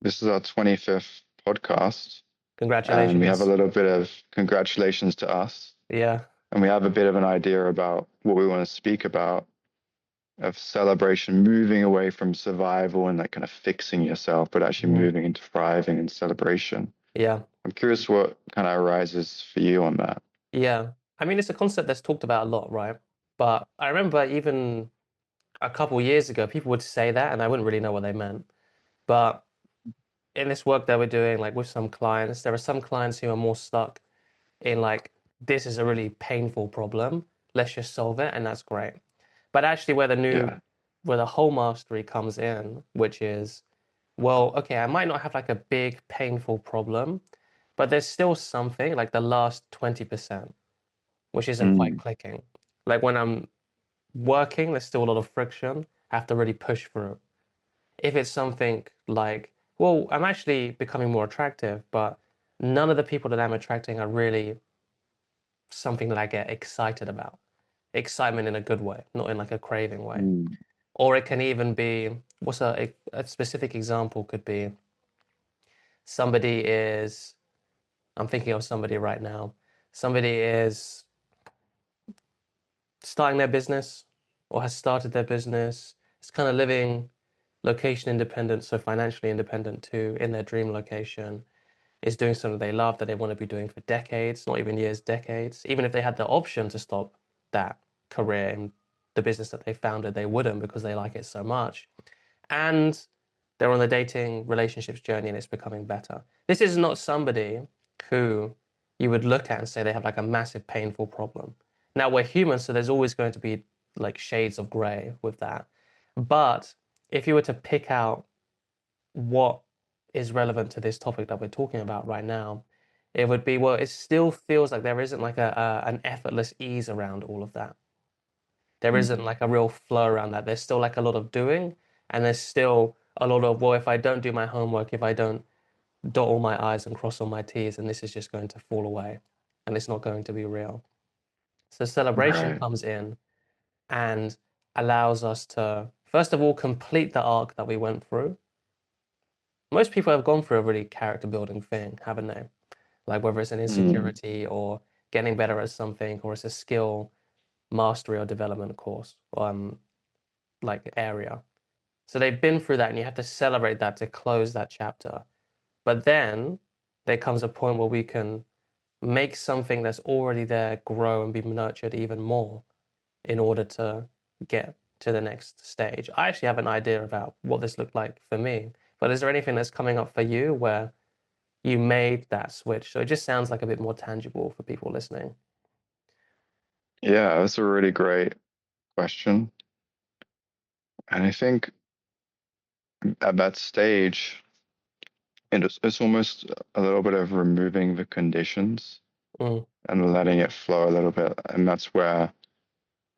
This is our 25th podcast, and we have a Congratulations. little bit of congratulations to us, Yeah. and we have a bit of an idea about what we want to speak about of celebration, moving away from survival and like kind of fixing yourself, but actually Mhm. moving into thriving and celebration. Yeah. I'm curious what kind of arises for you on that. Yeah. I mean, it's a concept that's talked about a lot, right? But I remember even a couple years ago, people would say that, and I wouldn't really know what they meant. But in this work that we're doing, like with some clients, there are some clients who are more stuck in like, this is a really painful problem. Let's just solve it, and that's great. But actually, Yeah. where the whole mastery comes in, which is, well, okay, I might not have like a big painful problem, but there's still something like the last 20%, which isn't quite Mm, clicking. Like when I'm working, there's still a lot of friction. I have to really push through. If it's something like, well, I'm actually becoming more attractive, but none of the people that I'm attracting are really something that I get excited about. Excitement in a good way, not in like a craving way. mm, Or it can even be, what's a specific example could be somebody is, I'm thinking of somebody right now. Somebody is starting their business or has started their business. It's kind of living location independent, so financially independent too, in their dream location, is doing something they love that they want to be doing for decades, not even years, decades. Even if they had the option to stop that career in the business that they founded, they wouldn't because they like it so much. And they're on the dating relationships journey and it's becoming better. This is not somebody who you would look at and say they have like a massive painful problem. Now we're humans, so there's always going to be like shades of gray with that. But if you were to pick out what is relevant to this topic that we're talking about right now, it would be, well, it still feels like there isn't like an effortless ease around all of that. There mm. isn't like a real flow around that. There's still like a lot of doing, and there's still a lot of, well, if I don't do my homework, if I don't dot all my I's and cross all my T's, and this is just going to fall away and it's not going to be real. So celebration Right. comes in and allows us to, first of all, complete the arc that we went through. Most people have gone through a really character building thing, haven't they? Like whether it's an Mm, insecurity or getting better at something, or it's a skill mastery or development course, like area. So they've been through that, and you have to celebrate that to close that chapter. But then there comes a point where we can make something that's already there grow and be nurtured even more in order to get to the next stage. I actually have an idea about what this looked like for me. But is there anything that's coming up for you where you made that switch? So it just sounds like a bit more tangible for people listening. yeah, that's a really great question. And I think at that stage, it's almost a little bit of removing the conditions Mm, and letting it flow a little bit. And that's where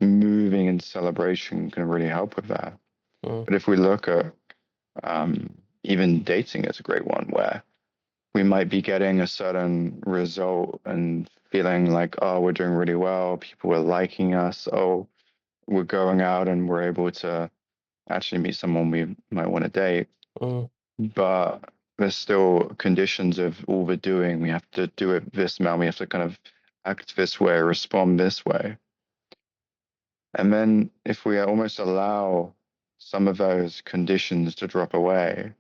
moving and celebration can really help with that. mm, But if we look at um, even dating is a great one where we might be getting a certain result and feeling like, oh, we're doing really well. People are liking us. Oh, we're going out and we're able to actually meet someone we might want to date. mm, But there's still conditions of all we're doing. We have to do it this amount. We have to kind of act this way, respond this way. And then if we almost allow some of those conditions to drop away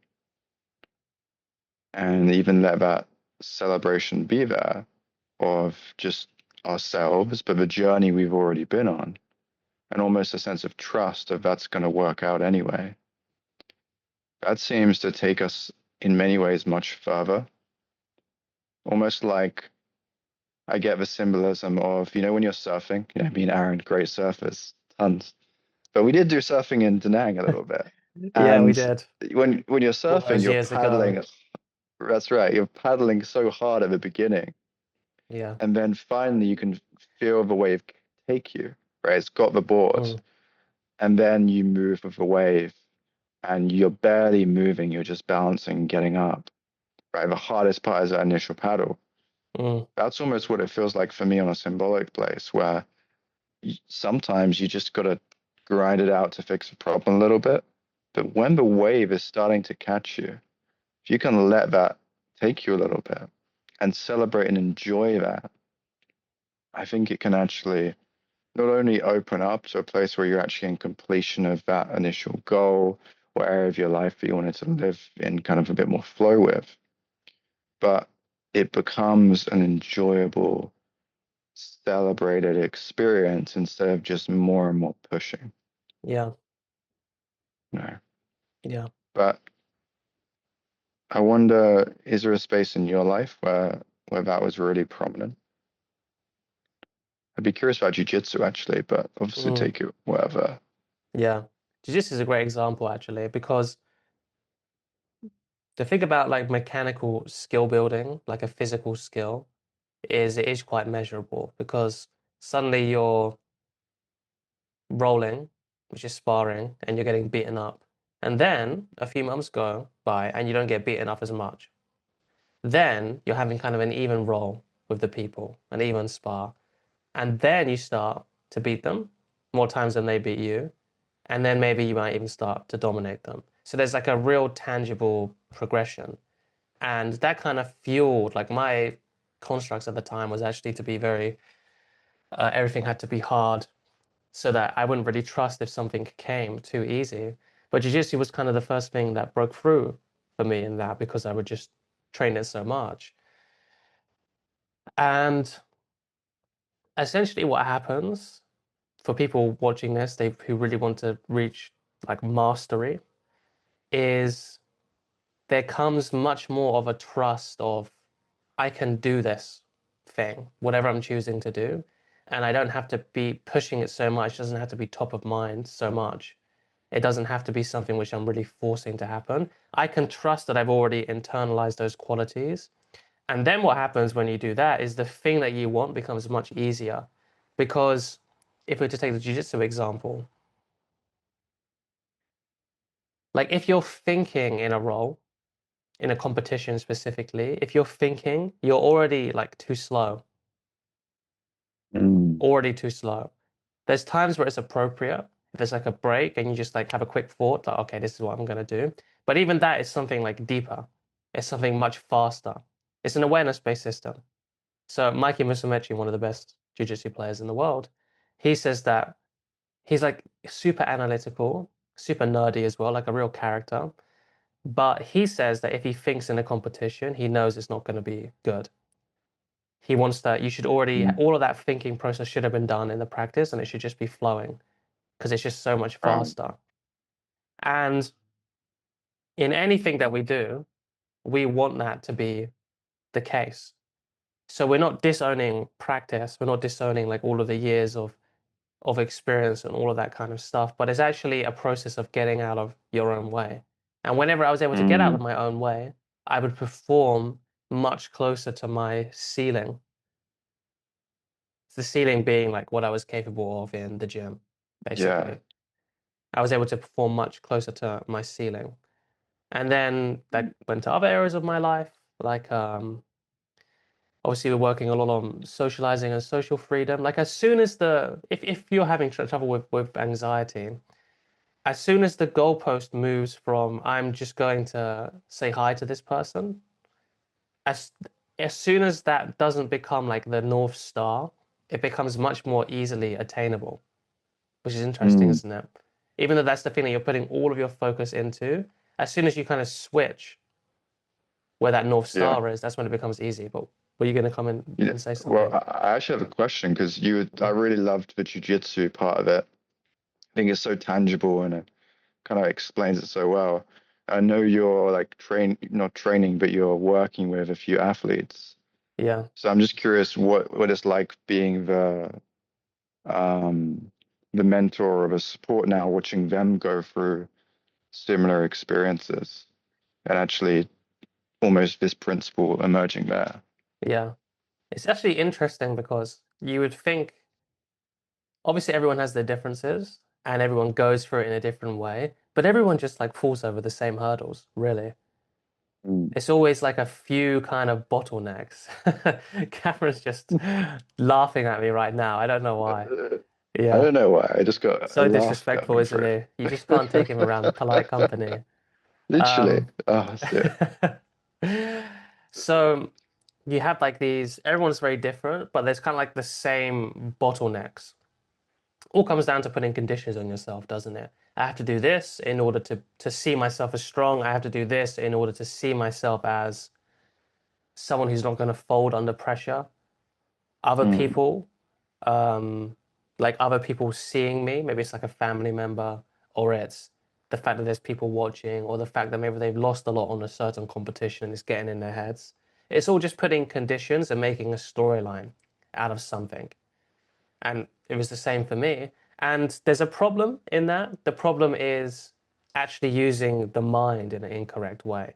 and even let that celebration be there of just ourselves, but the journey we've already been on, and almost a sense of trust of that's going to work out anyway. That seems to take us in many ways much further. Almost like I get the symbolism of, when you're surfing, me and Aaron, great surfers, tons. But we did do surfing in Da Nang a little bit. yeah, we And did when you're all surfing, those you're years ago. paddling. That's right. You're paddling so hard at the beginning. Yeah. And then finally you can feel the wave take you, right? It's got the board. Mm, And then you move with the wave and you're barely moving. You're just balancing, getting up, right? The hardest part is that initial paddle. mm, That's almost what it feels like for me on a symbolic place where sometimes you just got to grind it out to fix a problem a little bit. But when the wave is starting to catch you, if you can let that take you a little bit and celebrate and enjoy that, I think it can actually not only open up to a place where you're actually in completion of that initial goal or area of your life that you wanted to live in kind of a bit more flow with, but it becomes an enjoyable, celebrated experience instead of just more and more pushing. Yeah. No. Yeah. But I wonder, is there a space in your life where that was really prominent? I'd be curious about jiu-jitsu actually, but obviously Mm, take it wherever. yeah. Jiu-Jitsu is a great example actually, because the thing about like mechanical skill building, like a physical skill, is it is quite measurable because suddenly you're rolling, which is sparring, and you're getting beaten up. And then a few months go by and you don't get beaten up as much. Then you're having kind of an even roll with the people, an even spar. And then you start to beat them more times than they beat you. And then maybe you might even start to dominate them. So there's like a real tangible progression. And that kind of fueled like my constructs at the time was actually to be very, everything had to be hard so that I wouldn't really trust if something came too easy. But jiu-jitsu was kind of the first thing that broke through for me in that because I would just train it so much. And essentially what happens for people watching this, they who really want to reach like mastery, is there comes much more of a trust of I can do this thing, whatever I'm choosing to do. And I don't have to be pushing it so much. It doesn't have to be top of mind so much. It doesn't have to be something which I'm really forcing to happen. I can trust that I've already internalized those qualities. And then what happens when you do that is the thing that you want becomes much easier. Because if we were to take the jiu-jitsu example, like if you're thinking in a role, in a competition specifically, if you're thinking, you're already like too slow, Mm, already too slow. There's times where it's appropriate. If there's like a break and you just like have a quick thought, like, okay, this is what I'm gonna do. But even that is something like deeper. It's something much faster. It's an awareness-based system. So Mikey Musumeci, one of the best jiu-jitsu players in the world, he says that he's like super analytical, super nerdy as well, like a real character. But he says that if he thinks in a competition, he knows it's not going to be good. He wants that you should already, mm. all of that thinking process should have been done in the practice and it should just be flowing because it's just so much Wow. faster. And in anything that we do, we want that to be the case. So we're not disowning practice, we're not disowning like all of the years of experience and all of that kind of stuff, but it's actually a process of getting out of your own way. And whenever I was able to get out of Mm, my own way, I would perform much closer to my ceiling. The ceiling being like what I was capable of in the gym, yeah. basically. I was able to perform much closer to my ceiling. And then that went to other areas of my life, like obviously we're working a lot on socializing and social freedom. Like as soon as if you're having trouble with anxiety, as soon as the goalpost moves from I'm just going to say hi to this person, as as soon as that doesn't become like the North Star, it becomes much more easily attainable, which is interesting, Mm, isn't it? Even though that's the thing that you're putting all of your focus into, as soon as you kind of switch where that North yeah. Star is, that's when it becomes easy. But were you going to come in Yeah. and say Well, something? I actually have a question because I really loved the jiu-jitsu part of it. I think it's so tangible and it kind of explains it so well. I know you're like not training, but you're working with a few athletes. Yeah, So I'm just curious what it's like being um, the mentor of a support now, watching them go through similar experiences and actually almost this principle emerging there. yeah. It's actually interesting because you would think, obviously, everyone has their differences and everyone goes through it in a different way, but everyone just like falls over the same hurdles, really. Mm. It's always like a few kind of bottlenecks. Cameron's just laughing at me right now. I don't know why. I Yeah. don't know why. I just got a So laugh disrespectful, coming isn't through. he? You just can't take him around polite company. Literally. Um, Oh, shit. so you have like these, everyone's very different, but there's kind of like the same bottlenecks. All comes down to putting conditions on yourself, doesn't it? I have to do this in order to see myself as strong. I have to do this in order to see myself as someone who's not going to fold under pressure. Other Mm, people, um, like other people seeing me, maybe it's like a family member, or it's the fact that there's people watching, or the fact that maybe they've lost a lot on a certain competition and it's getting in their heads. It's all just putting conditions and making a storyline out of something. And it was the same for me. And there's a problem in that. The problem is actually using the mind in an incorrect way,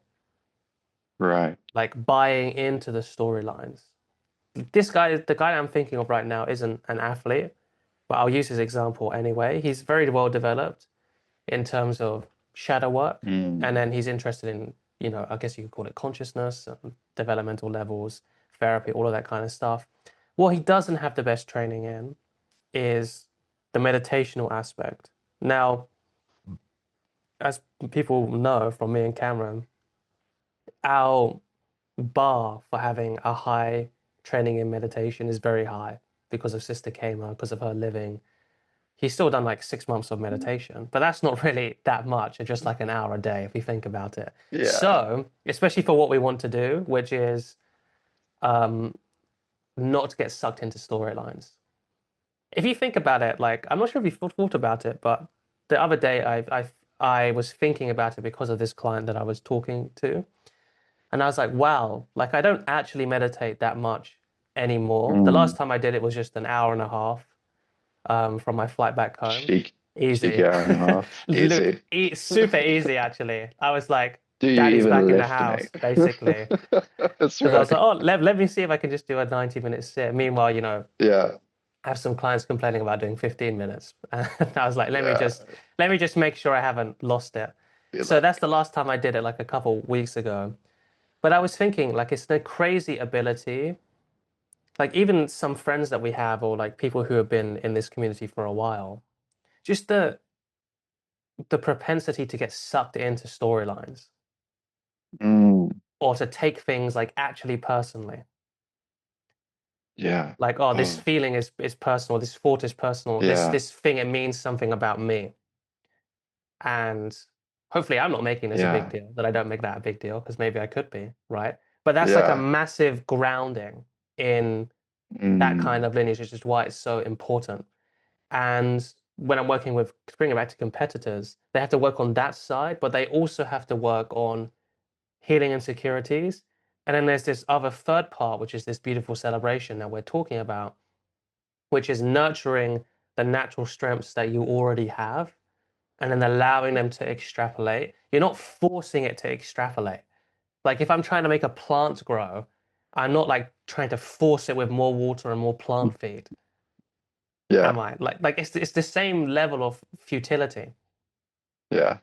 right. like buying into the storylines. This guy, the guy I'm thinking of right now, isn't an athlete, but I'll use his example anyway. He's very well developed in terms of shadow work, and Mm, then he's interested in, I guess you could call it consciousness, developmental levels, therapy, all of that kind of stuff. What he doesn't have the best training in is the meditational aspect. Now, as people know from me and Cameron, our bar for having a high training in meditation is very high because of Sister Kama, because of her living. He's still done like 6 months of meditation, but that's not really that much. It's just like an hour a day if you think about it. yeah. So, especially for what we want to do, which is um, not to get sucked into storylines. If you think about it, like I'm not sure if you've thought about it, but the other day I was thinking about it because of this client that I was talking to, and I was like, wow, like I don't actually meditate that much anymore. The last Mm, time I did it was just an hour and a half from my flight back home. cheeky Easy. hour and a half. Look, Easy. super easy actually. I was like, Do you Daddy's back even in the lift, mate? house, basically. That's Because I was like, right. oh, let me see if I can just do a 90-minute sit. Meanwhile, Yeah. I have some clients complaining about doing 15 minutes. And I was like, Yeah. let me just make sure I haven't lost it. Be So that's like, the last time I did it, like a couple weeks ago. But I was thinking, like, it's the crazy ability. Like, even some friends that we have, or like people who have been in this community for a while, just the propensity to get sucked into storylines mm, or to take things like actually personally. yeah. Like, oh, this Oh, feeling is personal, this thought is personal, yeah. this thing, it means something about me. And hopefully I'm not making this a big Yeah. deal, that I don't make that a big deal, because maybe I could be, right? But that's like a Yeah. massive grounding in that kind Mm, of lineage, which is why it's so important. And when I'm working with, bringing it back to competitors, they have to work on that side, but they also have to work on healing insecurities. And then there's this other third part, which is this beautiful celebration that we're talking about, which is nurturing the natural strengths that you already have and then allowing them to extrapolate. You're not forcing it to extrapolate. Like if I'm trying to make a plant grow, I'm not like trying to force it with more water and more plant feed. yeah. Am I? Like it's the same level of futility. Yeah.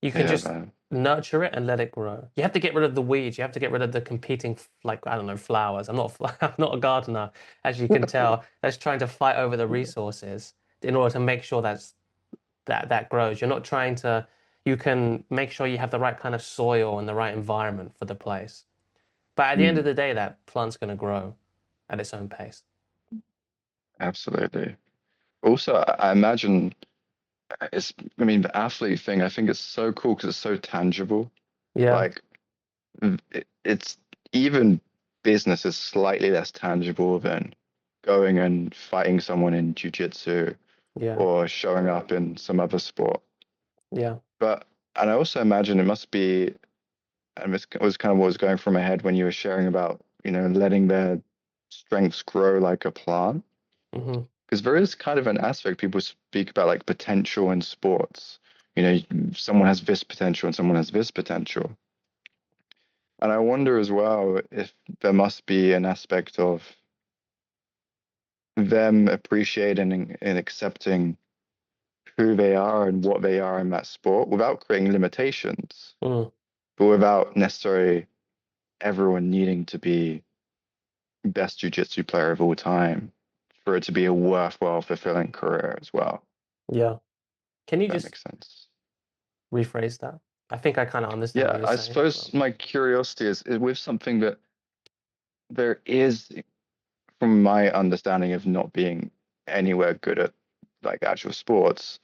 You can Yeah, just man. nurture it and let it grow. You have to get rid of the weeds. You have to get rid of the competing, like, I don't know, flowers. I'm not a gardener, as you can tell, that's trying to fight over the resources in order to make sure that grows. You're not trying to, you can make sure you have the right kind of soil and the right environment for the place. But at the end of Mm, the day, that plant's going to grow at its own pace. absolutely. Also, I imagine I mean, the athlete thing, I think it's so cool because it's so tangible. Yeah, Like, it's even business is slightly less tangible than going and fighting someone in jiu-jitsu yeah, or showing up in some other sport. yeah. But, and I also imagine it must be, and it was kind of what was going through my head when you were sharing about, letting their strengths grow like a plant. Hmm. Because there is kind of an aspect people speak about like potential in sports. Someone has this potential and someone has this potential. And I wonder as well if there must be an aspect of them appreciating and accepting who they are and what they are in that sport without creating limitations, Mm, but without necessarily everyone needing to be best jiu-jitsu player of all time for it to be a worthwhile, fulfilling career as well. yeah. Can you If that just makes sense. rephrase that? I think I kind of understand what Yeah, you're I saying. suppose But my curiosity is with something that there is, from my understanding of not being anywhere good at like actual sports,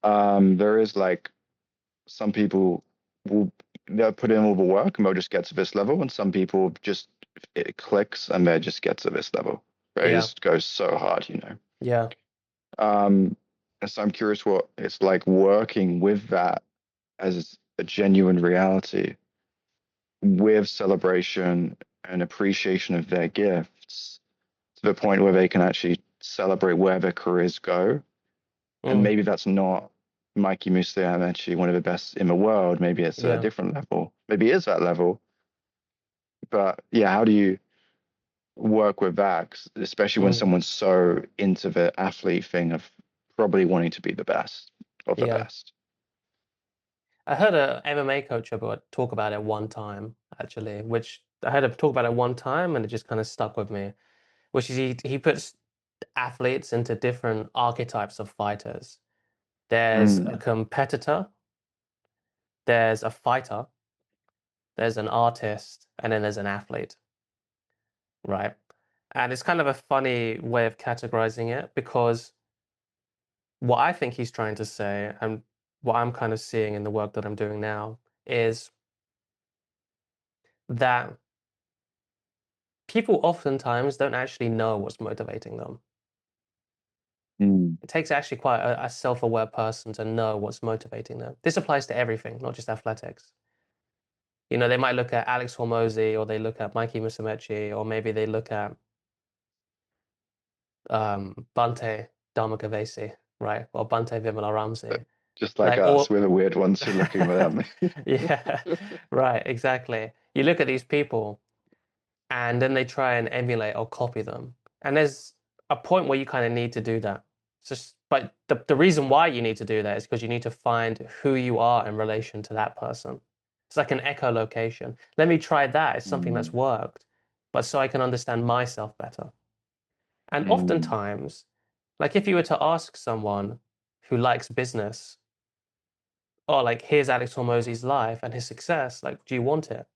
there is like some people will they'll put in all the work and they'll just get to this level, and some people just it clicks and they just get to this level. They yeah, just goes so hard, yeah, and so I'm curious what it's like working with that as a genuine reality with celebration and appreciation of their gifts to the point where they can actually celebrate where their careers go. And mm, maybe that's not Mikey Muslia actually one of the best in the world. Maybe it's a yeah, different level. Maybe it is that level. But yeah, how do you work with that? Especially when mm, someone's so into the athlete thing of probably wanting to be the best of the yeah. best. I heard a MMA coach talk about it one time, actually, which I heard him talk about it one time and it just kind of stuck with me, which is he puts athletes into different archetypes of fighters. There's a Mm, competitor, there's a fighter, there's an artist, and then there's an athlete, right? And it's kind of a funny way of categorizing it because what I think he's trying to say, and what I'm kind of seeing in the work that I'm doing now, is that people oftentimes don't actually know what's motivating them. mm, It takes actually quite a self-aware person to know what's motivating them. This applies to everything, not just athletics. You know, they might look at Alex Hormozi or they look at Mikey Musumeci or maybe they look at Bante Dharmakavesi, right? Or Bante Vimalaramsi. just like Like us, all we're the weird ones who are looking at them. yeah, right, exactly. You look at these people and then they try and emulate or copy them. And there's a point where you kind of need to do that. It's just, but the reason why you need to do that is because you need to find who you are in relation to that person. It's like an echolocation. Let me try that. It's something that's Mm, worked, but so I can understand myself better. And mm, oftentimes, like if you were to ask someone who likes business, oh, like here's Alex Hormozi's life and his success, like, do you want it?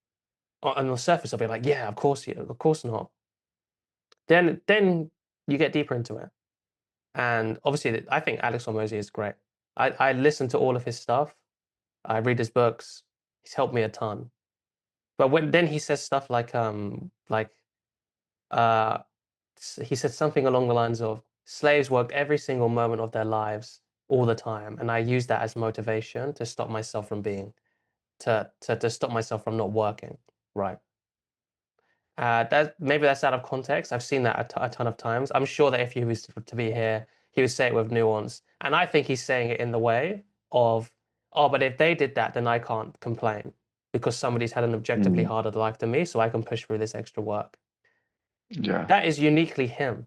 On the surface, I'll be like, yeah, of course, you, of course not. Then you get deeper into it. And obviously, I think Alex Hormozi is great. I listen to all of his stuff. I read his books. He's helped me a ton. But when then he says stuff uh he said something along the lines of slaves worked every single moment of their lives all the time, and I use that as motivation to stop myself from being to stop myself from not working. Right. That maybe that's out of context. I've seen that a ton of times. I'm sure that if he was to be here, he would say it with nuance. And I think he's saying it in the way of, oh, but if they did that, then I can't complain because somebody's had an objectively mm, harder life than me, so I can push through this extra work. yeah. That is uniquely him.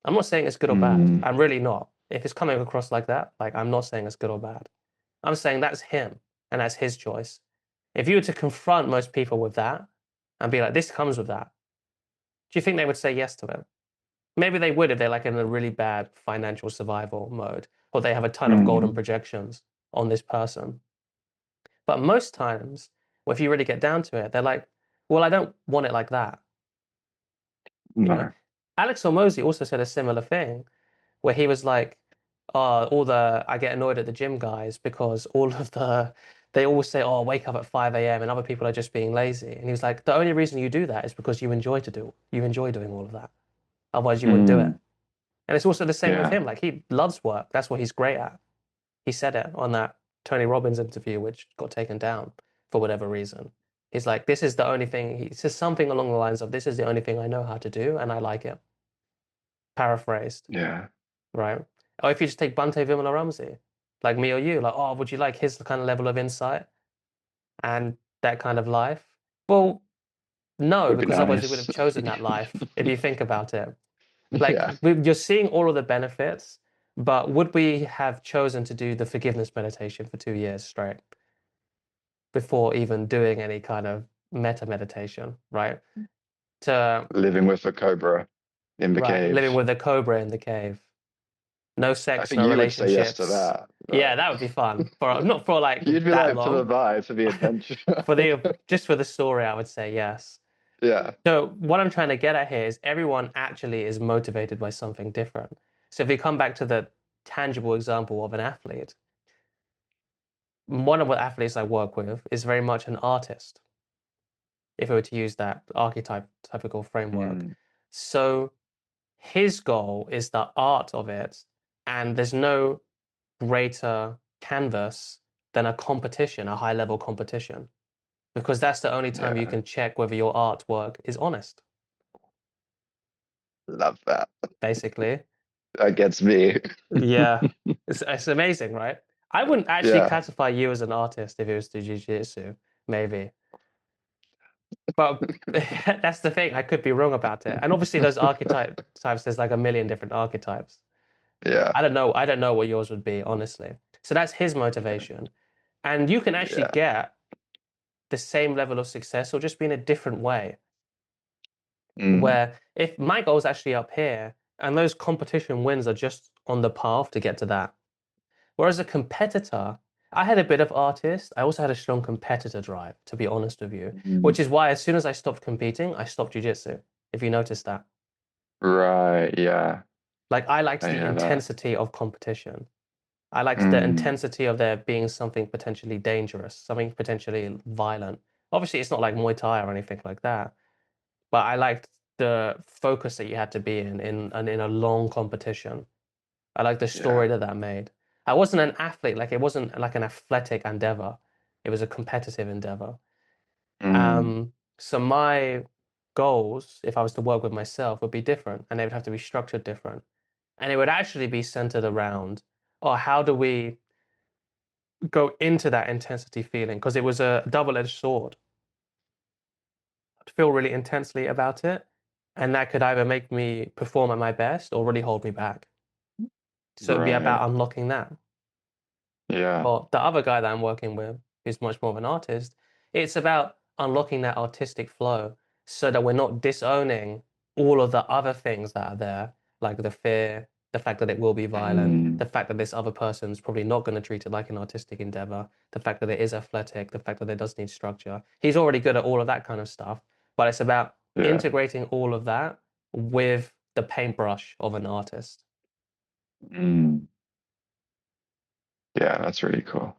I'm not saying it's good or bad. Mm, I'm really not. If it's coming across like that, like I'm not saying it's good or bad. I'm saying that's him and that's his choice. If you were to confront most people with that and be like, this comes with that, do you think they would say yes to it? Maybe they would if they're like in a really bad financial survival mode, or they have a ton of golden mm, projections on this person. But most times, well, if you really get down to it, they're like, well, I don't want it like that. You know, no. Alex Hormozi also said a similar thing where he was like, all the I get annoyed at the gym guys because all of they always say, oh, wake up at 5 a.m. and other people are just being lazy. And he was like, the only reason you do that is because you enjoy doing all of that. Otherwise you wouldn't do it. Mm, And it's also the same with yeah. him. Like he loves work. That's what he's great at. He said it on that Tony Robbins interview, which got taken down for whatever reason. He's like, this is the only thing. He says something along the lines of, this is the only thing I know how to do, and I like it. Paraphrased, Yeah. right? Or if you just take Bante Vimala-Ramsey, like me or you, like, oh, would you like his kind of level of insight and that kind of life? Well, no, Would be because otherwise we would nice. have chosen that life if you think about it. Like Yeah. you're seeing all of the benefits, but would we have chosen to do the forgiveness meditation for 2 years straight before even doing any kind of meta meditation, right? To Living with a cobra in the right, living cave. with a cobra in the cave. No I sex, think no you would say yes to relationships. that, Yeah, but that would be fun. For not for like you'd be that like, for the long. vibe, for the adventure. For the just for the story, I would say yes. Yeah. So what I'm trying to get at here is everyone actually is motivated by something different. So if we come back to the tangible example of an athlete, one of the athletes I work with is very much an artist, if we were to use that archetype typical framework. Mm, So his goal is the art of it, and there's no greater canvas than a competition, a high level competition, because that's the only time you yeah. can check whether your artwork is honest, Love that. basically. That gets me. Yeah, it's amazing, right? I wouldn't actually Yeah. classify you as an artist if it was to jiu-jitsu, maybe. But that's the thing. I could be wrong about it. And obviously, those archetypes, there's like a million different archetypes. Yeah. I don't know. I don't know what yours would be, honestly. So that's his motivation. And you can actually Yeah. get the same level of success or just be in a different way. Mm, Where if my goal is actually up here and those competition wins are just on the path to get to that. Whereas a competitor, I had a bit of artist. I also had a strong competitor drive, to be honest with you, mm. which is why as soon as I stopped competing, I stopped jiu-jitsu, if you noticed that. Right. Yeah. Like I liked I the hear that. intensity of competition. I liked the Mm, intensity of there being something potentially dangerous, something potentially violent. Obviously, it's not like Muay Thai or anything like that, but I liked the focus that you had to be in a long competition. I like the yeah. story that that made. I wasn't an athlete, like it wasn't like an athletic endeavor. It was a competitive endeavor. Mm, So my goals, if I was to work with myself, would be different and they would have to be structured different. And it would actually be centered around, oh, how do we go into that intensity feeling? Because it was a double-edged sword. I'd feel really intensely about it, and that could either make me perform at my best or really hold me back. So it'd be right. about unlocking that. Yeah. Or the other guy that I'm working with, who's much more of an artist, it's about unlocking that artistic flow so that we're not disowning all of the other things that are there, like the fear, the fact that it will be violent, Mm, the fact that this other person's probably not going to treat it like an artistic endeavor, the fact that it is athletic, the fact that it does need structure. He's already good at all of that kind of stuff, but it's about yeah. integrating all of that with the paintbrush of an artist. Mm, yeah. That's really cool.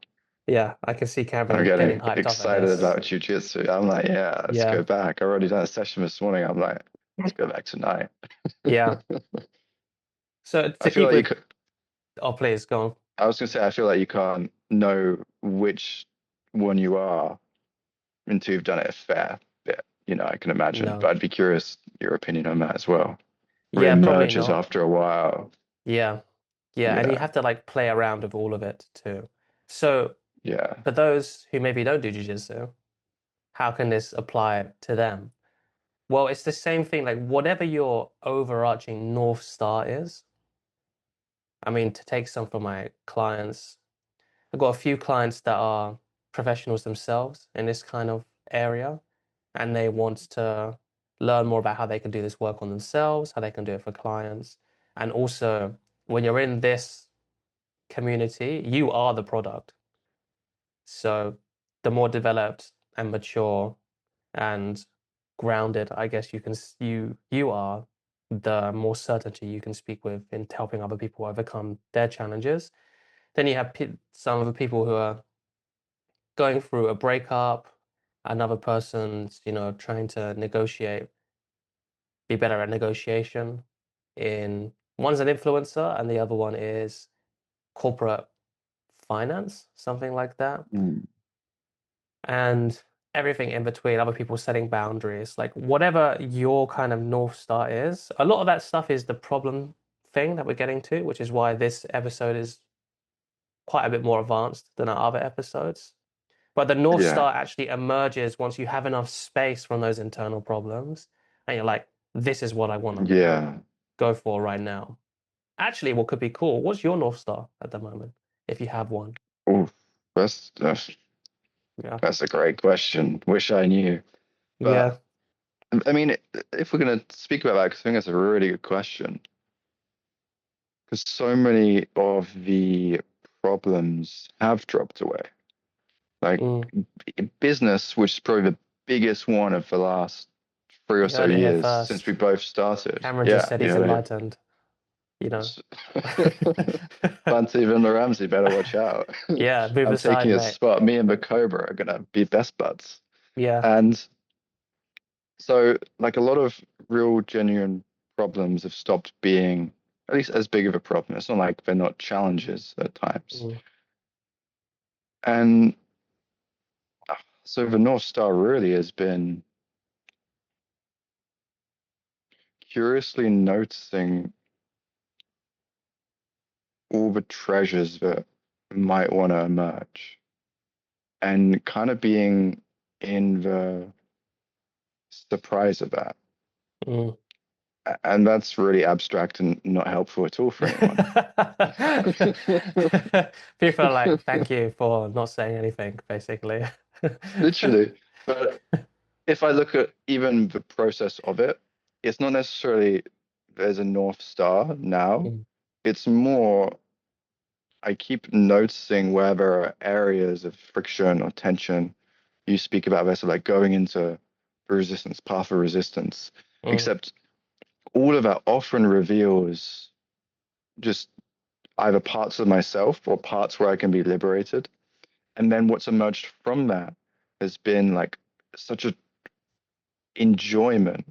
Yeah, I can see I'm Cameron getting getting hyped up at excited this. about jiu-jitsu. I'm like, yeah, let's go Yeah. back. I already done a session this morning. I'm like, let's go back tonight. Yeah. So I to feel keep like you with, could, oh, please go on. I was gonna say, I feel like you can't know which one you are until you've done it a fair bit. I can imagine, but No. I'd be curious your opinion on that as well. What Yeah, probably emerges not. after a while. Yeah. Yeah. And you Yeah, have to like play around with all of it too. So yeah, for those who maybe don't do jiu-jitsu, how can this apply to them? Well, it's the same thing. Like whatever your overarching North Star is, I mean, to take some from my clients, I've got a few clients that are professionals themselves in this kind of area, and they want to learn more about how they can do this work on themselves, how they can do it for clients. And also, when you're in this community, you are the product. So the more developed and mature and grounded, I guess you are, the more certainty you can speak with in helping other people overcome their challenges. Then you have some of the people who are going through a breakup, another person's, trying to negotiate, be better at negotiation. In one's an influencer and the other one is corporate finance, something like that. mm, And everything in between, other people setting boundaries, like whatever your kind of North Star is, a lot of that stuff is the problem thing that we're getting to, which is why this episode is quite a bit more advanced than our other episodes. But the North yeah, Star actually emerges once you have enough space from those internal problems. And you're like, this is what I want to yeah. go for right now. Actually, what could be cool? What's your North Star at the moment, if you have one? Oh, that's Yeah. that's a great question. Wish I knew, but Yeah. I mean, if we're gonna speak about that, 'cause I think that's a really good question. because so many of the problems have dropped away. Like Mm. business, which is probably the biggest one of the last 3 or so You heard it here years since we first. both started. Cameron just Yeah, said you he's heard it. enlightened, you know. Fancy and the Ramsey better watch out. Yeah, move I'm aside, taking a mate. spot. Me and the Cobra are gonna be best buds. Yeah. And so, like a lot of real, genuine problems have stopped being at least as big of a problem. It's not like they're not challenges at times. Mm. And so the North Star really has been curiously noticing all the treasures that might want to emerge and kind of being in the surprise of that. Mm. And that's really abstract and not helpful at all for anyone. People are like, thank you for not saying anything, basically. Literally. But if I look at even the process of it, it's not necessarily there's a North Star now. Mm. It's more I keep noticing where there are areas of friction or tension. You speak about this, like going into the resistance, path of resistance, Mm. except all of that often reveals just either parts of myself or parts where I can be liberated. And then what's emerged from that has been like such a enjoyment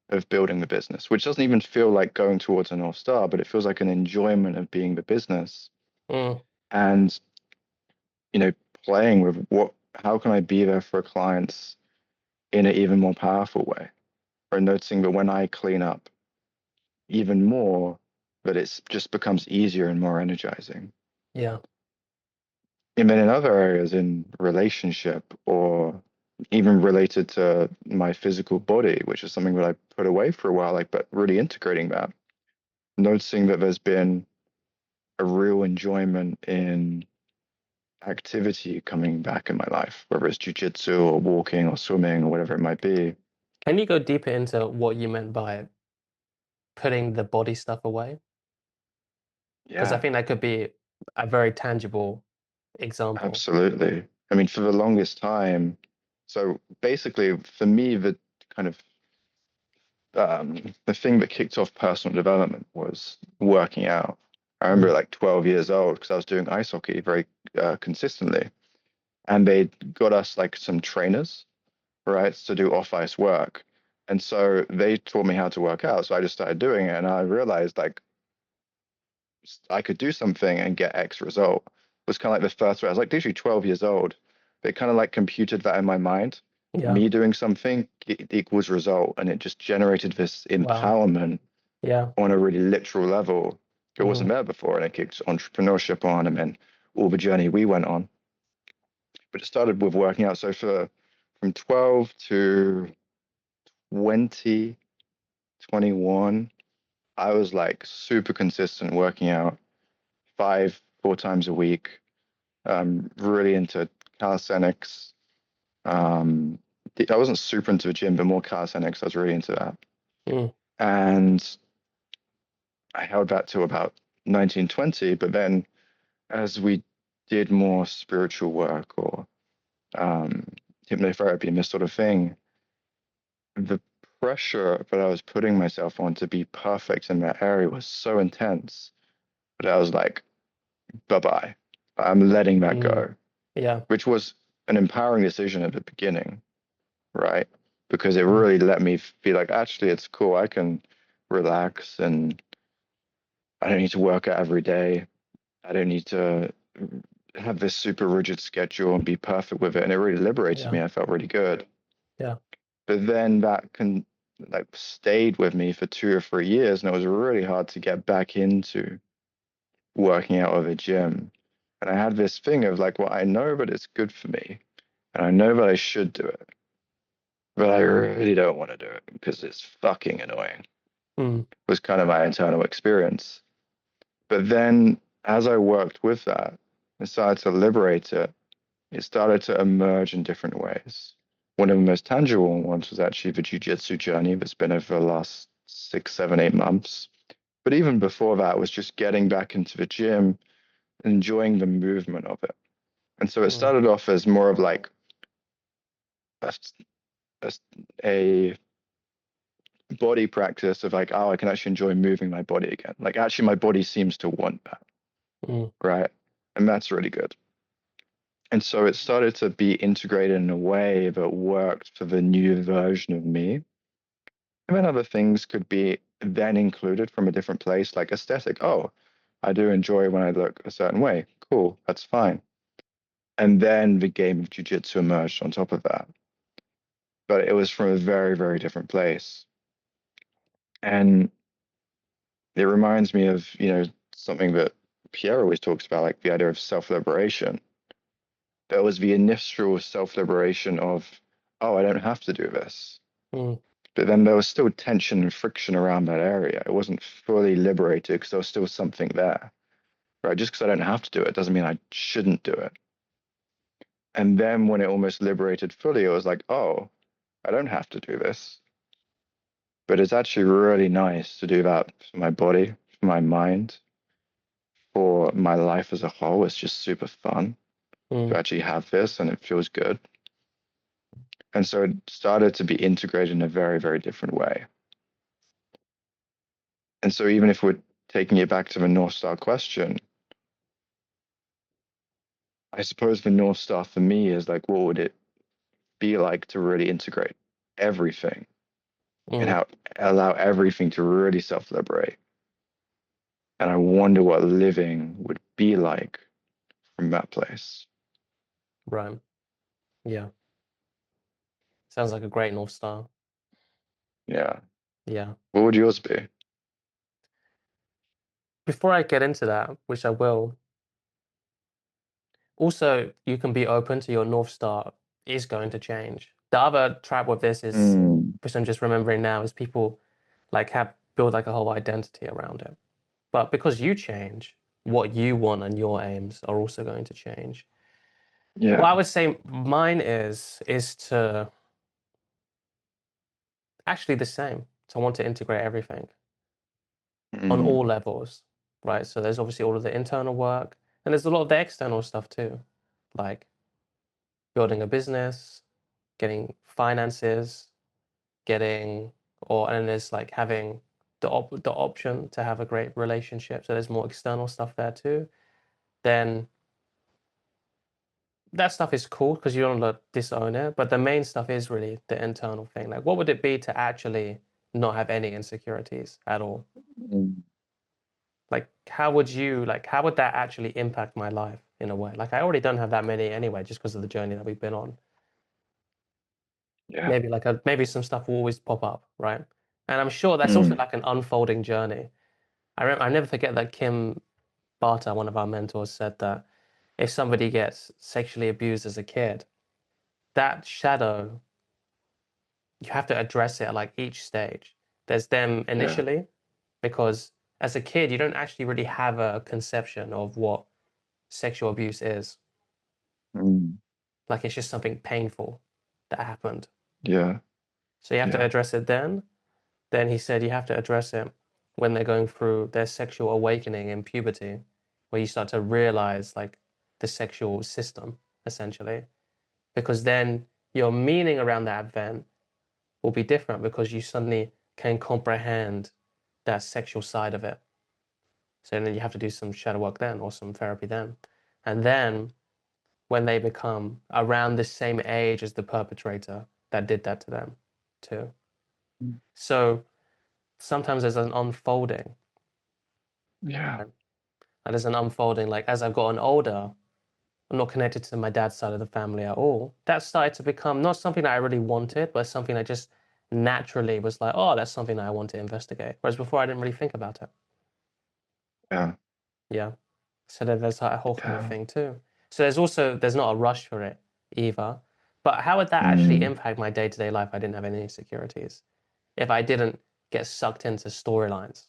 of building the business, which doesn't even feel like going towards a North Star, but it feels like an enjoyment of being the business Mm. and, you know, playing with how can I be there for clients in an even more powerful way? Or noticing that when I clean up even more, that it's just becomes easier and more energizing. Yeah. And then in other areas in relationship or even related to my physical body, which is something that I put away for a while, like, but really integrating that, noticing that there's been a real enjoyment in activity coming back in my life, whether it's jujitsu or walking or swimming or whatever it might be. Can you go deeper into what you meant by putting the body stuff away? Because I Yeah, think that could be a very tangible example. absolutely. I mean, for the longest time, so basically for me, the kind of the thing that kicked off personal development was working out. I remember Mm. like 12 years old because I was doing ice hockey very consistently, and they got us like some trainers, right, to do off ice work. And so they taught me how to work out. So I just started doing it, and I realized like I could do something and get X result. It was kind of like the first way. I was like literally 12 years old. They kind of like computed that in my mind. Yeah. Me doing something equals result, and it just generated this Wow. empowerment Yeah. on a really literal level. It wasn't Mm. there before, and it kicked entrepreneurship on, and then all the journey we went on. But it started with working out. So for from 12 to 20, 21, I was like super consistent working out 4 times a week. Really into calisthenics. Um, I wasn't super into the gym, but more calisthenics. I was really into that, Mm. and I held that to about 1920. But then, as we did more spiritual work or um, hypnotherapy and this sort of thing, the pressure that I was putting myself on to be perfect in that area was so intense that I was like, bye bye. I'm letting that Mm. go, Yeah. which was an empowering decision at the beginning, right? Because it Mm. really let me feel like actually it's cool. I can relax and I don't need to work out every day. I don't need to have this super rigid schedule and be perfect with it. And it really liberated Yeah. me. I felt really good. Yeah. But then that can like stayed with me for 2 or 3 years, and it was really hard to get back into working out of a gym. And I had this thing of like, well, I know that it's good for me, and I know that I should do it, but I really don't want to do it because it's fucking annoying. Mm. Was kind of my internal experience. But then as I worked with that and started to liberate it, it started to emerge in different ways. One of the most tangible ones was actually the jiu-jitsu journey that's been over the last 6, 7, 8 months. But even before that was just getting back into the gym, enjoying the movement of it. And so it Mm, started off as more of like a, a, a body practice of like, oh, I can actually enjoy moving my body again. Like actually my body seems to want that, mm, right? And that's really good. And so it started to be integrated in a way that worked for the new version of me. And then other things could be then included from a different place, like aesthetic. Oh, I do enjoy when I look a certain way. Cool, that's fine. And then the game of jiu-jitsu emerged on top of that. But it was from a very, very different place. And it reminds me of, something that Pierre always talks about, like the idea of self-liberation. There was the initial self-liberation of, oh, I don't have to do this. mm, But then there was still tension and friction around that area. It wasn't fully liberated because there was still something there, right? Just because I don't have to do it doesn't mean I shouldn't do it. And then when it almost liberated fully, it was like, oh, I don't have to do this. But it's actually really nice to do that for my body, for my mind, for my life as a whole. It's just super fun to mm. actually have this and it feels good. And so it started to be integrated in a very, very different way. And so even if we're taking it back to the North Star question, I suppose the North Star for me is like, what would it be like to really integrate everything and Mm, how allow everything to really self-liberate? And I wonder what living would be like from that place. right. Yeah. Sounds like a great North Star. Yeah. Yeah. What would yours be? Before I get into that, which I will, also you can be open to your North Star is going to change. The other trap with this is, Mm, which I'm just remembering now, is people like have build like a whole identity around it. But because you change, what you want and your aims are also going to change. What I yeah. would say mine is to actually the same. To want to integrate everything on Mm, all levels, right? So there's obviously all of the internal work, and there's a lot of the external stuff too, like building a business, getting finances, getting, or and there's like having the option to have a great relationship. So there's more external stuff there too. Then that stuff is cool because you don't want to disown it, but the main stuff is really the internal thing. Like, what would it be to actually not have any insecurities at all? mm, Like, how would that actually impact my life in a way? Like, I already don't have that many anyway, just because of the journey that we've been on. yeah. Maybe maybe some stuff will always pop up, right? And I'm sure that's also Mm, like an unfolding journey. I never forget that Kim Barter, one of our mentors, said that if somebody gets sexually abused as a kid, that shadow, you have to address it at like each stage. There's them yeah. initially, because as a kid, you don't actually really have a conception of what sexual abuse is. Mm, Like it's just something painful that happened. yeah. So you have to Yeah. address it then. Then he said you have to address it when they're going through their sexual awakening in puberty, where you start to realize like the sexual system, essentially. Because then your meaning around that event will be different because you suddenly can comprehend that sexual side of it. So then you have to do some shadow work then or some therapy then. And then when they become around the same age as the perpetrator that did that to them too. Mm, So sometimes there's an unfolding, yeah. right? And there's an unfolding, like as I've gotten older, I'm not connected to my dad's side of the family at all. That started to become not something that I really wanted, but something that just naturally was like, oh, that's something that I want to investigate. Whereas before I didn't really think about it. Yeah. Yeah. So there's that whole kind of Yeah. thing too. So there's not a rush for it either. But how would that actually Mm, impact my day-to-day life if I didn't have any insecurities? If I didn't get sucked into storylines,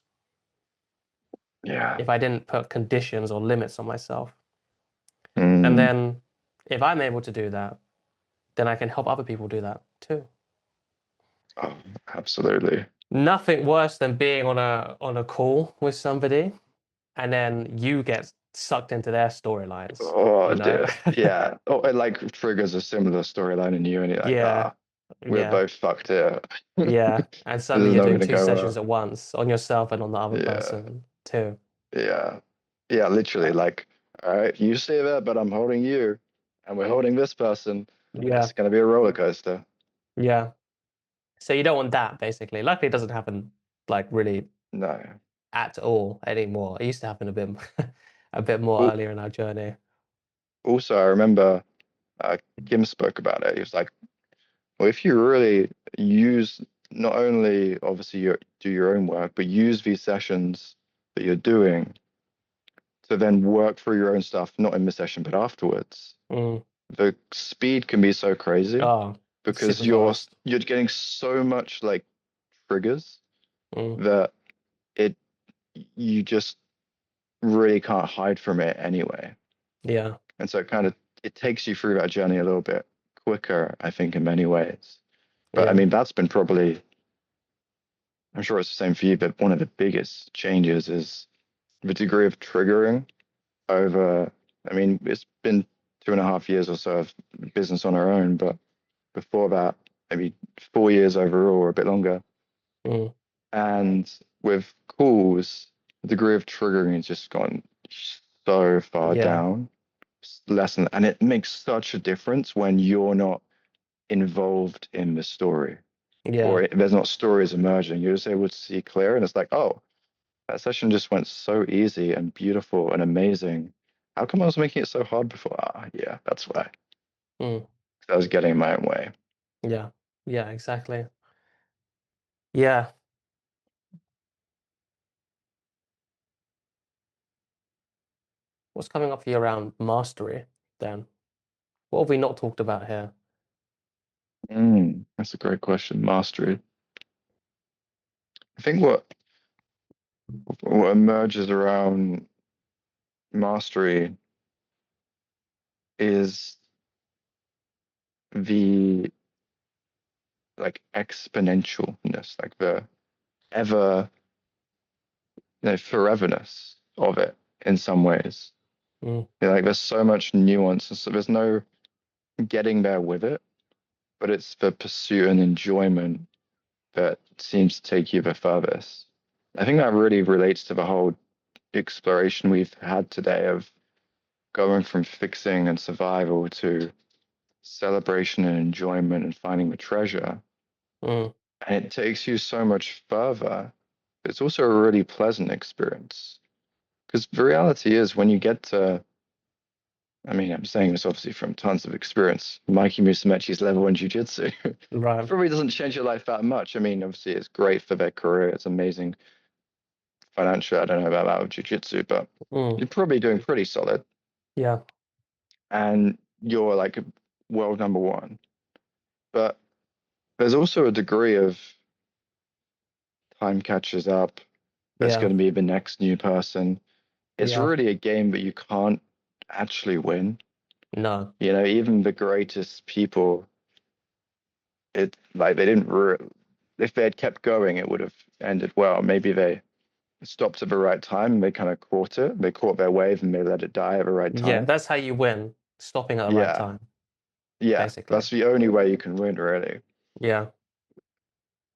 yeah. if I didn't put conditions or limits on myself. And Mm, then if I'm able to do that, then I can help other people do that too. oh, absolutely. Nothing worse than being on a call with somebody and then you get sucked into their storylines, Oh you know? dear. Yeah. Oh, it like triggers a similar storyline in you, and you're like, Yeah, ah, we're yeah, both fucked here. yeah. And This suddenly is you're not doing gonna two go sessions well. at once on yourself and on the other Yeah. person too. Yeah. Yeah. Literally, Uh, like, all right, you stay there, but I'm holding you, and we're holding this person, and Yeah, it's gonna be a roller coaster. yeah. So you don't want that basically. Luckily, it doesn't happen like really No. at all anymore. It used to happen a bit, a bit more Al- earlier in our journey. Also, I remember Kim spoke about it. He was like, well, if you really use not only obviously do your own work, but use these sessions that you're doing to then work through your own stuff, not in the session, but afterwards, Mm. the speed can be so crazy Oh, because super fast. you're getting so much like triggers Mm. that it you just really can't hide from it anyway. Yeah, And so it takes you through that journey a little bit quicker, I think, in many ways. But I yeah, mean, that's been probably, I'm sure it's the same for you, but one of the biggest changes is the degree of triggering over, I mean, it's been 2.5 years or so of business on our own, but before that, maybe 4 years overall or a bit longer. mm. And with calls, the degree of triggering has just gone so far Yeah, down, less than, and it makes such a difference when you're not involved in the story yeah, or there's not stories emerging. You're just able to see clear, and it's like, oh, that session just went so easy and beautiful and amazing. How come I was making it so hard before? Ah, yeah, that's why. mm. 'Cause I was getting in my own way. Yeah, yeah, exactly. Yeah. What's coming up for you around mastery then? What have we not talked about here? That's a great question. Mastery. I think what emerges around mastery is the like exponentialness, like the ever, foreverness of it in some ways. Mm. Like there's so much nuance, and so there's no getting there with it, but it's the pursuit and enjoyment that seems to take you the furthest. I think that really relates to the whole exploration we've had today of going from fixing and survival to celebration and enjoyment and finding the treasure. Mm. And it takes you so much further. It's also a really pleasant experience because the reality is when you get to, I mean, I'm saying this obviously from tons of experience. Mikey Musumeci's level in jiu-jitsu Right. probably doesn't change your life that much. I mean, obviously it's great for their career. It's amazing financially. I don't know about that with jiu-jitsu, but Mm. you're probably doing pretty solid. Yeah, And you're like a world number one. But there's also a degree of time catches up. There's yeah, going to be the next new person. It's yeah. really a game that you can't actually win. No. Even the greatest people, it like they didn't. If they had kept going, it would have ended well. Maybe they stopped at the right time. And they kind of caught it. They caught their wave and they let it die at the right Yeah, time. that's how you win. Stopping at the right Yeah, time, yeah. basically. That's the only way you can win, really. Yeah.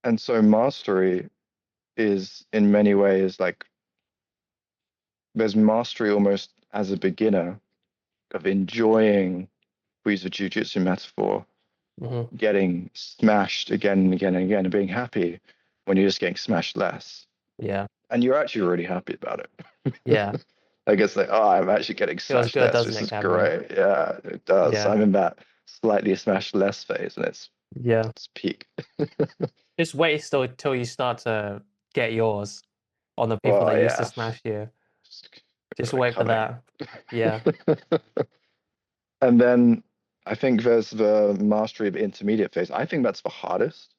And so mastery is in many ways like there's mastery almost as a beginner of enjoying, we use a jujitsu metaphor, Hmm. getting smashed again and again and again and being happy when you're just getting smashed less. Yeah. And you're actually really happy about it. Yeah. I guess like, oh, I'm actually getting Feels smashed good, less. doesn't This it, is Cameron? great. Yeah, it does. Yeah. I'm in that slightly smashed less phase and Yeah. it's peak. Just wait still till you start to get yours on the people Oh that used to yeah. smash you. Just Just got it wait for coming. that. Yeah. And then I think there's the mastery of intermediate phase. I think that's the hardest.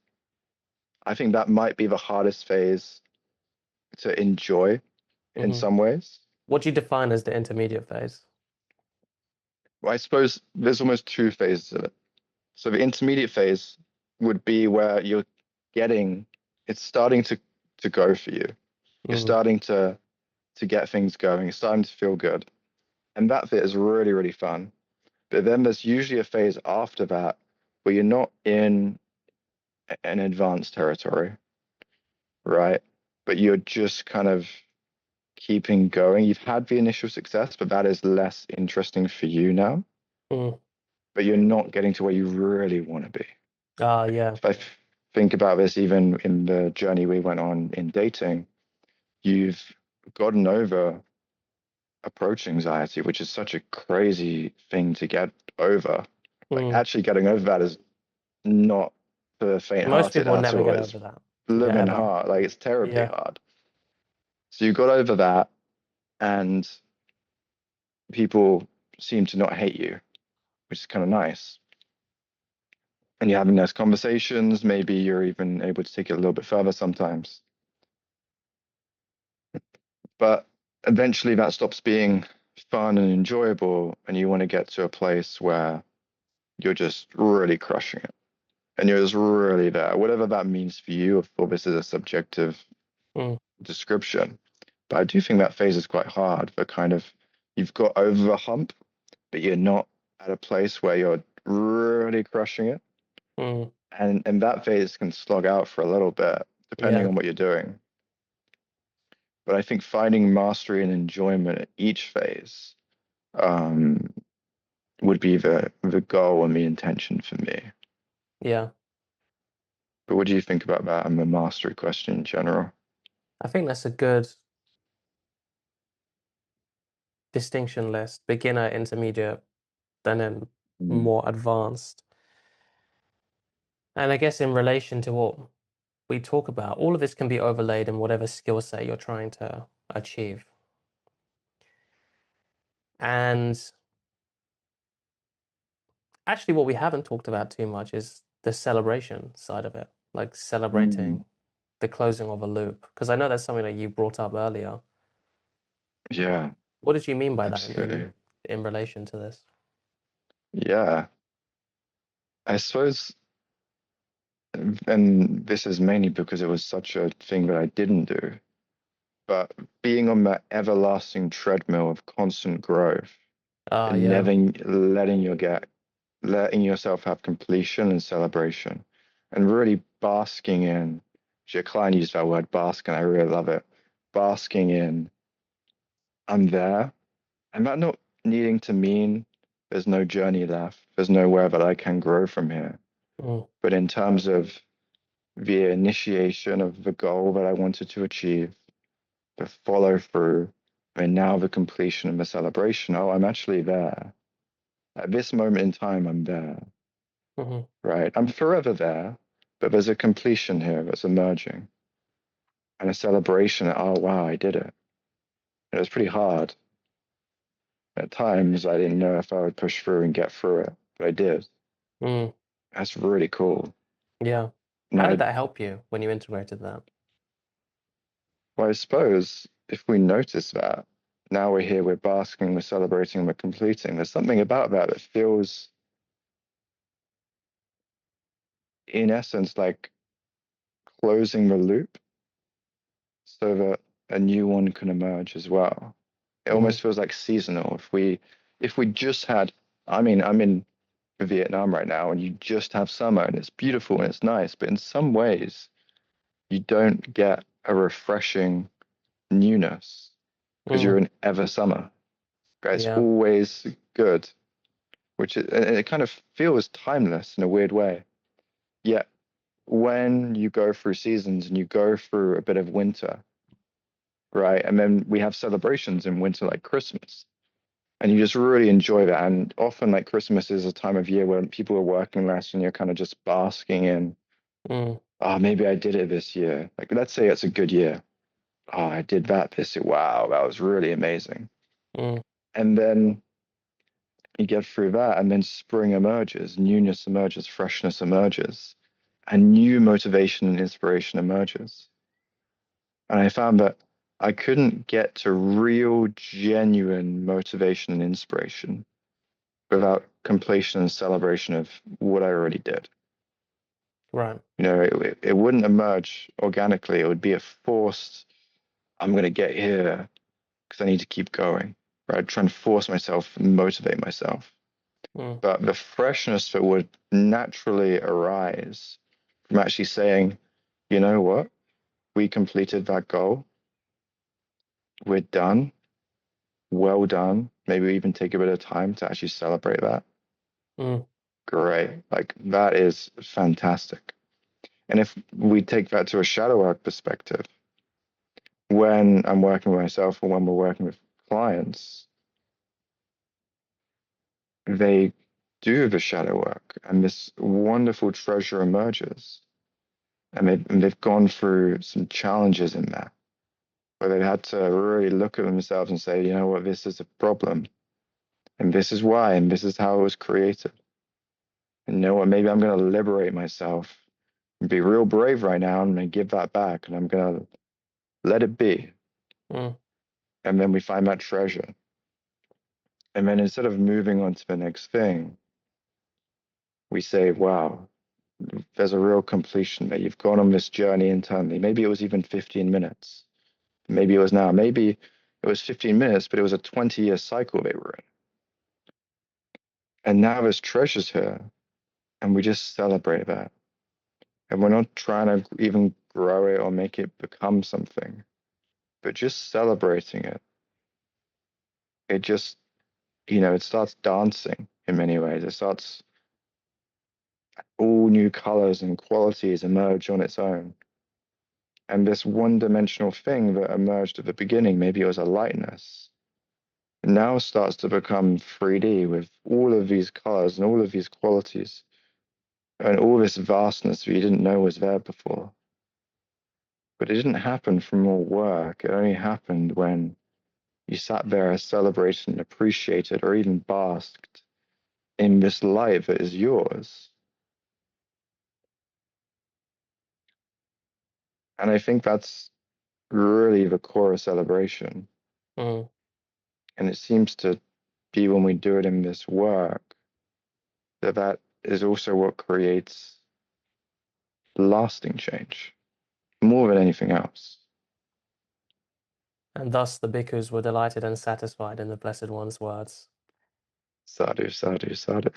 I think that might be the hardest phase to enjoy in Hmm. some ways. What do you define as the intermediate phase? Well, I suppose there's almost two phases of it. So the intermediate phase would be where you're getting it's starting to go for you. You're Mm, starting to get things going. It's starting to feel good. And that bit is really, really fun. But then there's usually a phase after that where you're not in an advanced territory, right? But you're just kind of keeping going. You've had the initial success, but that is less interesting for you now. mm. But you're not getting to where you really want to be. Ah, yeah. If I think about this, even in the journey we went on in dating, you've gotten over approach anxiety, which is such a crazy thing to get over. Like Mm. actually getting over that is not for the Most faint-hearted people will at never all. get It's over that. Yeah, blooming ever. hard. Like it's terribly Yeah. hard. So you got over that, and people seem to not hate you, which is kind of nice. And you're having nice conversations. Maybe you're even able to take it a little bit further sometimes. But eventually that stops being fun and enjoyable, and you want to get to a place where you're just really crushing it. And you're just really there, whatever that means for you. Of course, this is a subjective Mm, description, but I do think that phase is quite hard. For kind of you've got over the hump, but you're not at a place where you're really crushing it, mm. and that phase can slog out for a little bit, depending Yeah. on what you're doing. But I think finding mastery and enjoyment at each phase um, would be the goal and the intention for me. Yeah. But what do you think about that and the mastery question in general? I think that's a good distinction list. Beginner, intermediate, and then Mm. more advanced. And I guess in relation to what we talk about, all of this can be overlaid in whatever skill set you're trying to achieve. And actually, what we haven't talked about too much is the celebration side of it, like Mm. celebrating the closing of a loop. Because I know that's something that you brought up earlier. Yeah, What did you mean by that absolutely. in relation to this? Yeah, I suppose, and this is mainly because it was such a thing that I didn't do, but being on that everlasting treadmill of constant growth Ah, and yeah. never letting yourself have completion and celebration, and really basking in. Actually, a client used that word bask, and I really love it. Basking in, I'm there, and that not needing to mean there's no journey left, there's nowhere that I can grow from here. Mm, But in terms of the initiation of the goal that I wanted to achieve, the follow through, and now the completion and the celebration. Oh, I'm actually there. At this moment in time, I'm there, mhm, right? I'm forever there, but there's a completion here that's emerging and a celebration. Oh, wow, I did it. It was pretty hard. At times, I didn't know if I would push through and get through it, but I did. mm, That's really cool. yeah. How did Now, that help you when you integrated that? well, I suppose if we notice that, now we're here, we're basking, we're celebrating, we're completing. There's something about that that feels, in essence, like closing the loop so that a new one can emerge as well. It Hmm. almost feels like seasonal. If we just had, I mean, I'm in Vietnam right now, and you just have summer, and it's beautiful and it's nice, but in some ways, you don't get a refreshing newness because you're Mm, in ever summer. Right? It's yeah. always good, and it kind of feels timeless in a weird way. Yet when you go through seasons and you go through a bit of winter, right? And then we have celebrations in winter like Christmas, and you just really enjoy that. And often, like Christmas is a time of year when people are working less and you're kind of just basking in, Mm, oh, maybe I did it this year. Like, let's say it's a good year. Oh, I did that this year. Wow, that was really amazing. mm, And then you get through that, and then spring emerges, newness emerges, freshness emerges, and new motivation and inspiration emerges. And I found that I couldn't get to real, genuine motivation and inspiration without completion and celebration of what I already did. Right. It wouldn't emerge organically. It would be a forced, I'm going to get here because I need to keep going, right? Trying to force myself and motivate myself. Mm. But the freshness that would naturally arise from actually saying, you know what? We completed that goal. We're done. Well done. Maybe we even take a bit of time to actually celebrate that. Mm. Great. Like that is fantastic. And if we take that to a shadow work perspective, when I'm working with myself or when we're working with clients, they do the shadow work and this wonderful treasure emerges. And they've gone through some challenges in that, where they had to really look at themselves and say, you know what, this is a problem, and this is why, and this is how it was created. And you know what, maybe I'm going to liberate myself and be real brave right now, and I'm going to give that back, and I'm going to let it be. Mm. And then we find that treasure. And then instead of moving on to the next thing, we say, wow, there's a real completion there. You've gone on this journey internally. Maybe it was even 15 minutes. Maybe it was now. Maybe it was 15 minutes, but it was a 20-year cycle they were in. And now there's treasures here, and we just celebrate that. And we're not trying to even grow it or make it become something, but just celebrating it. It just, it starts dancing in many ways. It starts, all new colors and qualities emerge on its own. And this one-dimensional thing that emerged at the beginning, maybe it was a lightness, now starts to become 3D with all of these colors and all of these qualities and all this vastness that you didn't know was there before. But it didn't happen from more work. It only happened when you sat there, celebrated and appreciated, or even basked in this light that is yours. And I think that's really the core of celebration. Mm. And it seems to be when we do it in this work that is also what creates lasting change more than anything else. And thus the bhikkhus were delighted and satisfied in the Blessed One's words. Sadhu, sadhu, sadhu.